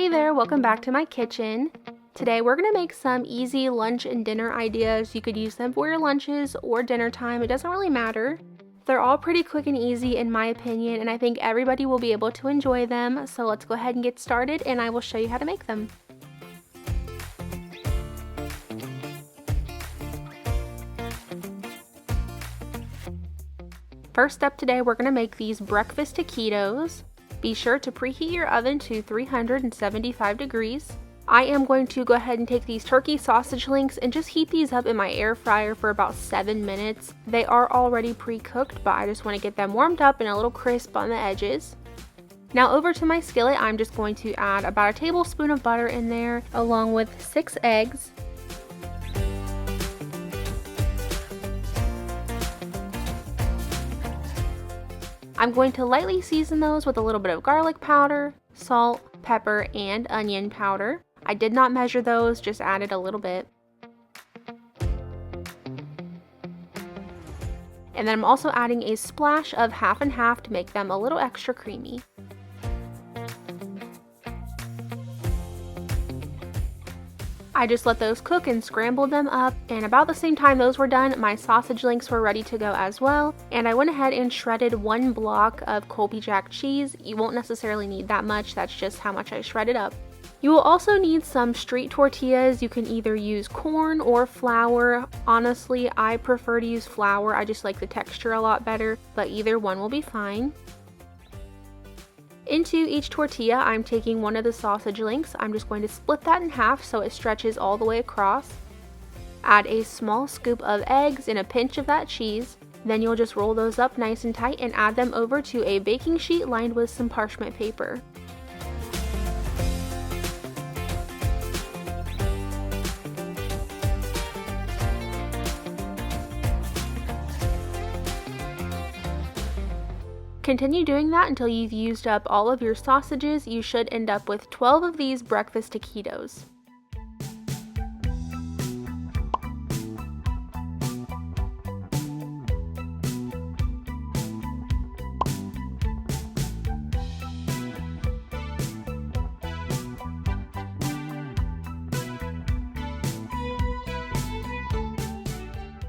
Hey there, welcome back to my kitchen. Today we're going to make some easy lunch and dinner ideas. You could use them for your lunches or dinner time, it doesn't really matter. They're all pretty quick and easy in my opinion, and I think everybody will be able to enjoy them. So let's go ahead and get started and I will show you how to make them. First up today, we're going to make these breakfast taquitos. Be sure to preheat your oven to 375 degrees. I am going to go ahead and take these turkey sausage links and just heat these up in my air fryer for about 7 minutes. They are already pre-cooked, but I just want to get them warmed up and a little crisp on the edges. Now over to my skillet, I'm just going to add about a tablespoon of butter in there, along with 6 eggs. I'm going to lightly season those with a little bit of garlic powder, salt, pepper, and onion powder. I did not measure those, just added a little bit. And then I'm also adding a splash of half and half to make them a little extra creamy. I just let those cook and scrambled them up, and about the same time those were done, my sausage links were ready to go as well, and I went ahead and shredded 1 block of Colby Jack cheese. You won't necessarily need that much, that's just how much I shredded up. You will also need some street tortillas. You can either use corn or flour. Honestly, I prefer to use flour, I just like the texture a lot better, but either one will be fine. Into each tortilla, I'm taking one of the sausage links. I'm just going to split that in half so it stretches all the way across. Add a small scoop of eggs and a pinch of that cheese. Then you'll just roll those up nice and tight and add them over to a baking sheet lined with some parchment paper. Continue doing that until you've used up all of your sausages. You should end up with 12 of these breakfast taquitos.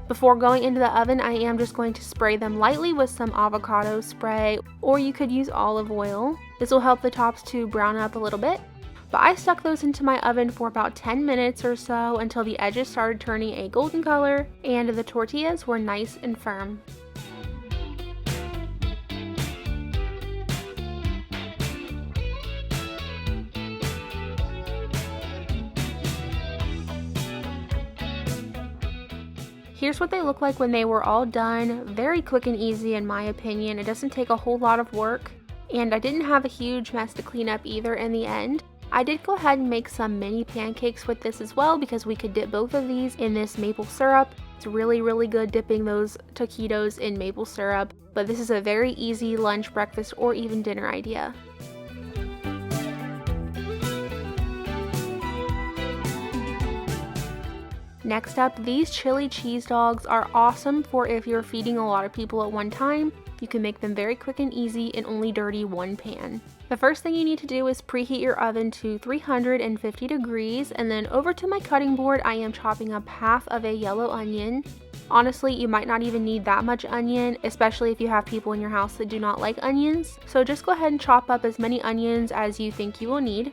Before going into the oven, I am just going to spray them lightly with some avocado spray, or you could use olive oil. This will help the tops to brown up a little bit. But I stuck those into my oven for about 10 minutes or so until the edges started turning a golden color and the tortillas were nice and firm. Here's what they look like when they were all done. Very quick and easy in my opinion. It doesn't take a whole lot of work, and I didn't have a huge mess to clean up either in the end. I did go ahead and make some mini pancakes with this as well because we could dip both of these in this maple syrup. It's really good dipping those taquitos in maple syrup, but this is a very easy lunch, breakfast, or even dinner idea. Next up, these chili cheese dogs are awesome for if you're feeding a lot of people at one time. You can make them very quick and easy and only dirty 1 pan. The first thing you need to do is preheat your oven to 350 degrees, and then over to my cutting board, I am chopping up half of a yellow onion. Honestly, you might not even need that much onion, especially if you have people in your house that do not like onions. So just go ahead and chop up as many onions as you think you will need.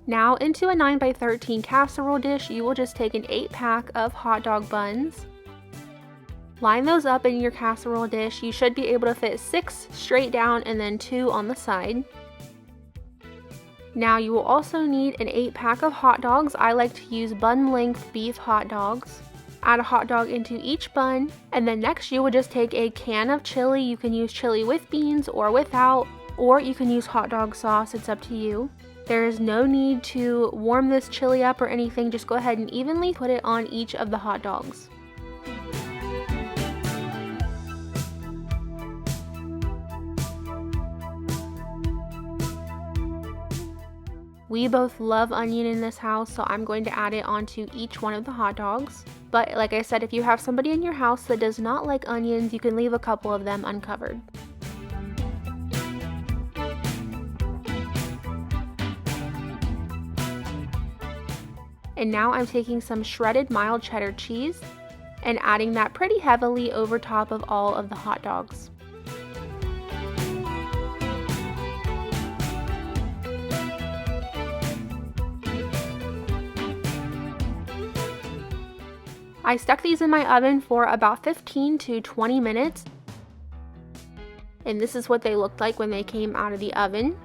Now into a 9x13 casserole dish, you will just take an 8-pack of hot dog buns. Line those up in your casserole dish. You should be able to fit 6 straight down and then 2 on the side. Now you will also need an 8-pack of hot dogs. I like to use bun length beef hot dogs. Add a hot dog into each bun, and then next you will just take a can of chili. You can use chili with beans or without, or you can use hot dog sauce, it's up to you. There is no need to warm this chili up or anything, just go ahead and evenly put it on each of the hot dogs. We both love onion in this house, so I'm going to add it onto each one of the hot dogs. But like I said, if you have somebody in your house that does not like onions, you can leave a couple of them uncovered. And now I'm taking some shredded mild cheddar cheese and adding that pretty heavily over top of all of the hot dogs. I stuck these in my oven for about 15 to 20 minutes. And this is what they looked like when they came out of the oven.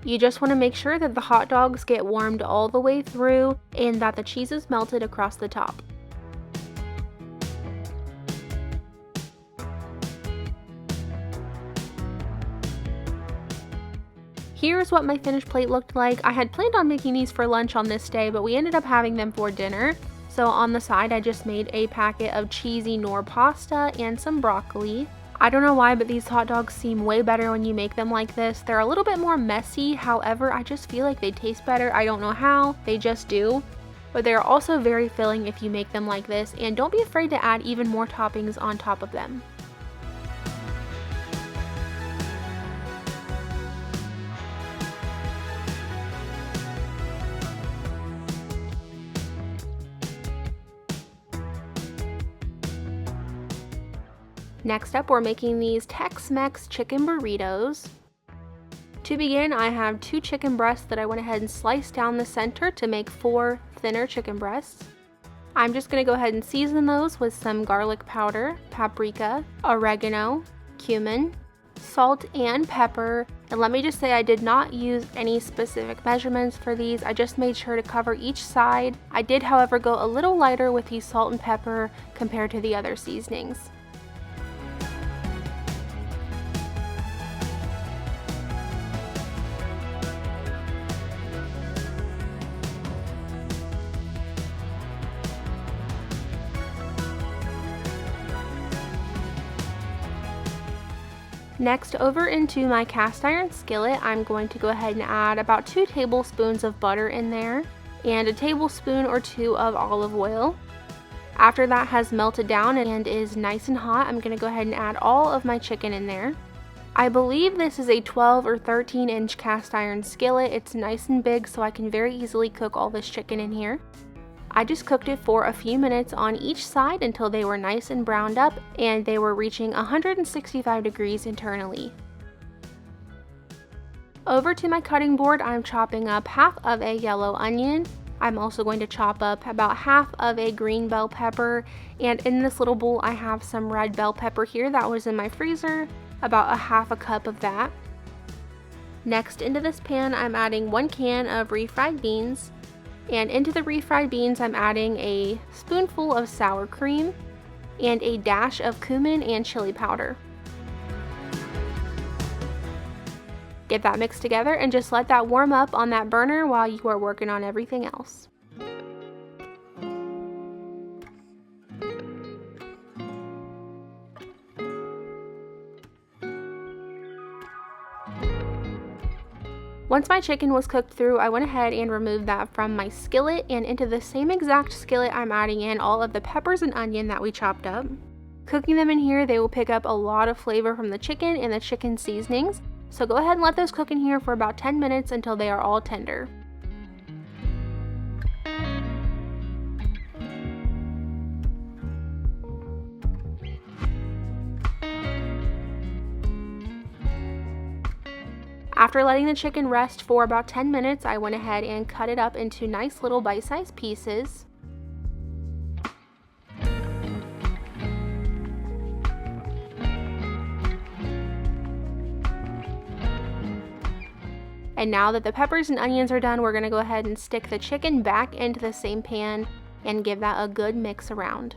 You just want to make sure that the hot dogs get warmed all the way through and that the cheese is melted across the top. Here's what my finished plate looked like. I had planned on making these for lunch on this day, but we ended up having them for dinner. So on the side, I just made a packet of cheesy Knorr pasta and some broccoli. I don't know why, but these hot dogs seem way better when you make them like this. They're a little bit more messy, however, I just feel like they taste better. I don't know how, they just do. But they're also very filling if you make them like this, and don't be afraid to add even more toppings on top of them. Next up, we're making these Tex-Mex chicken burritos. To begin, I have 2 chicken breasts that I went ahead and sliced down the center to make 4 thinner chicken breasts. I'm just going to go ahead and season those with some garlic powder, paprika, oregano, cumin, salt, and pepper. And let me just say, I did not use any specific measurements for these. I just made sure to cover each side. I did, however, go a little lighter with the salt and pepper compared to the other seasonings. Next, over into my cast iron skillet, I'm going to go ahead and add about 2 tablespoons of butter in there and a tablespoon or 2 of olive oil. After that has melted down and is nice and hot, I'm going to go ahead and add all of my chicken in there. I believe this is a 12 or 13 inch cast iron skillet. It's nice and big, so I can very easily cook all this chicken in here. I just cooked it for a few minutes on each side until they were nice and browned up and they were reaching 165 degrees internally. Over to my cutting board, I'm chopping up half of a yellow onion. I'm also going to chop up about half of a green bell pepper, and in this little bowl I have some red bell pepper here that was in my freezer, about a half a cup of that. Next, into this pan I'm adding 1 can of refried beans. And into the refried beans, I'm adding a spoonful of sour cream and a dash of cumin and chili powder. Get that mixed together and just let that warm up on that burner while you are working on everything else. Once my chicken was cooked through, I went ahead and removed that from my skillet, and into the same exact skillet I'm adding in all of the peppers and onion that we chopped up. Cooking them in here, they will pick up a lot of flavor from the chicken and the chicken seasonings, so go ahead and let those cook in here for about 10 minutes until they are all tender. After letting the chicken rest for about 10 minutes, I went ahead and cut it up into nice little bite-sized pieces. And now that the peppers and onions are done, we're going to go ahead and stick the chicken back into the same pan and give that a good mix around.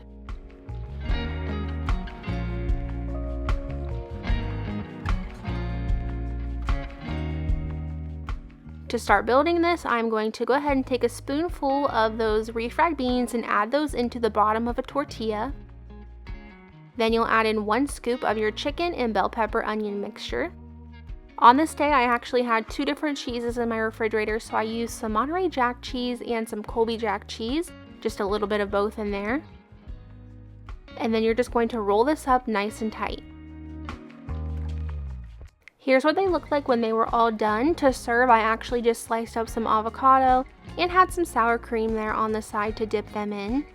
To start building this, I'm going to go ahead and take a spoonful of those refried beans and add those into the bottom of a tortilla. Then you'll add in 1 scoop of your chicken and bell pepper onion mixture. On this day, I actually had 2 different cheeses in my refrigerator, so I used some Monterey Jack cheese and some Colby Jack cheese, just a little bit of both in there. And then you're just going to roll this up nice and tight. Here's what they looked like when they were all done. To serve, I actually just sliced up some avocado and had some sour cream there on the side to dip them in.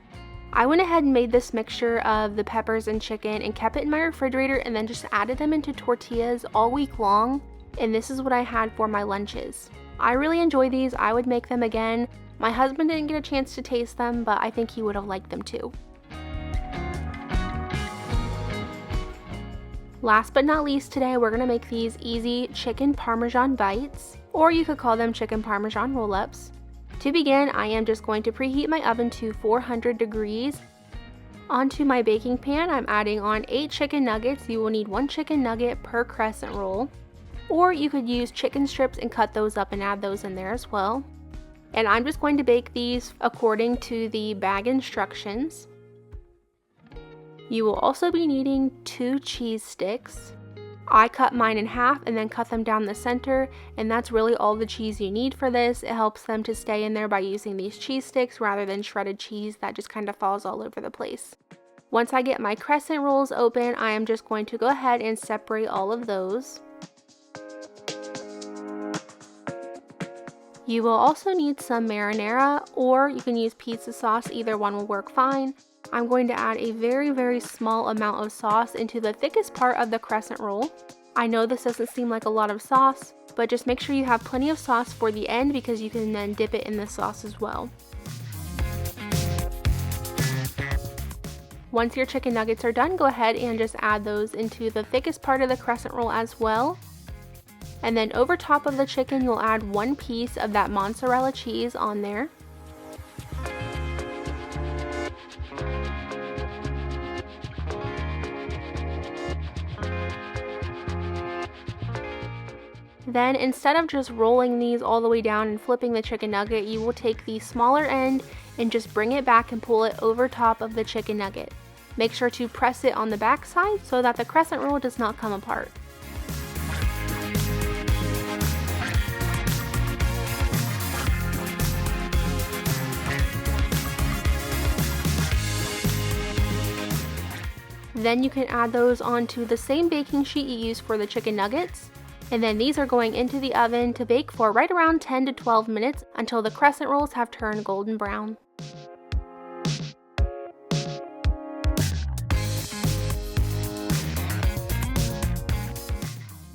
I went ahead and made this mixture of the peppers and chicken and kept it in my refrigerator and then just added them into tortillas all week long, and this is what I had for my lunches. I really enjoy these. I would make them again. My husband didn't get a chance to taste them, but I think he would have liked them too. Last but not least, today we're going to make these easy chicken Parmesan bites, or you could call them chicken Parmesan roll-ups. To begin, I am just going to preheat my oven to 400 degrees. Onto my baking pan, I'm adding on 8 chicken nuggets. You will need 1 chicken nugget per crescent roll, or you could use chicken strips and cut those up and add those in there as well. And I'm just going to bake these according to the bag instructions. You will also be needing 2 cheese sticks. I cut mine in half and then cut them down the center, and that's really all the cheese you need for this. It helps them to stay in there by using these cheese sticks rather than shredded cheese that just kind of falls all over the place. Once I get my crescent rolls open, I am just going to go ahead and separate all of those. You will also need some marinara, or you can use pizza sauce. Either one will work fine. I'm going to add a very small amount of sauce into the thickest part of the crescent roll. I know this doesn't seem like a lot of sauce, but just make sure you have plenty of sauce for the end because you can then dip it in the sauce as well. Once your chicken nuggets are done, go ahead and just add those into the thickest part of the crescent roll as well. And then over top of the chicken, you'll add 1 piece of that mozzarella cheese on there. Then instead of just rolling these all the way down and flipping the chicken nugget, you will take the smaller end and just bring it back and pull it over top of the chicken nugget. Make sure to press it on the back side so that the crescent roll does not come apart. Then you can add those onto the same baking sheet you used for the chicken nuggets. And then these are going into the oven to bake for right around 10 to 12 minutes until the crescent rolls have turned golden brown.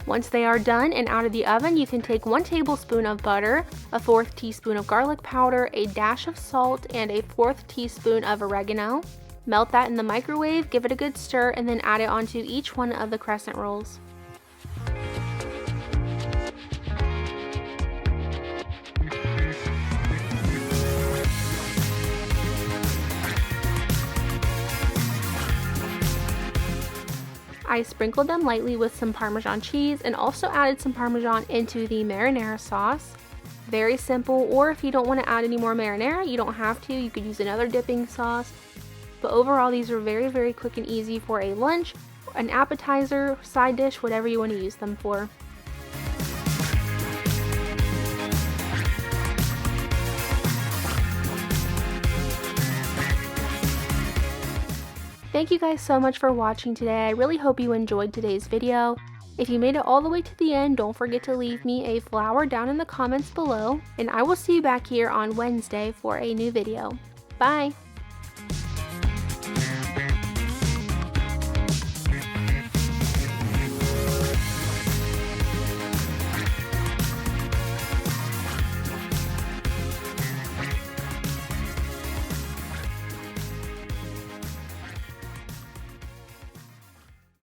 Once they are done and out of the oven, you can take 1 tablespoon of butter, a 1/4 teaspoon of garlic powder, a dash of salt, and a 1/4 teaspoon of oregano. Melt that in the microwave, give it a good stir, and then add it onto each one of the crescent rolls. I sprinkled them lightly with some Parmesan cheese and also added some Parmesan into the marinara sauce. Very simple, or if you don't want to add any more marinara, you don't have to. You could use another dipping sauce. But overall, these are very quick and easy for a lunch, an appetizer, side dish, whatever you want to use them for. Thank you guys so much for watching today. I really hope you enjoyed today's video. If you made it all the way to the end, don't forget to leave me a flower down in the comments below, and I will see you back here on Wednesday for a new video. Bye!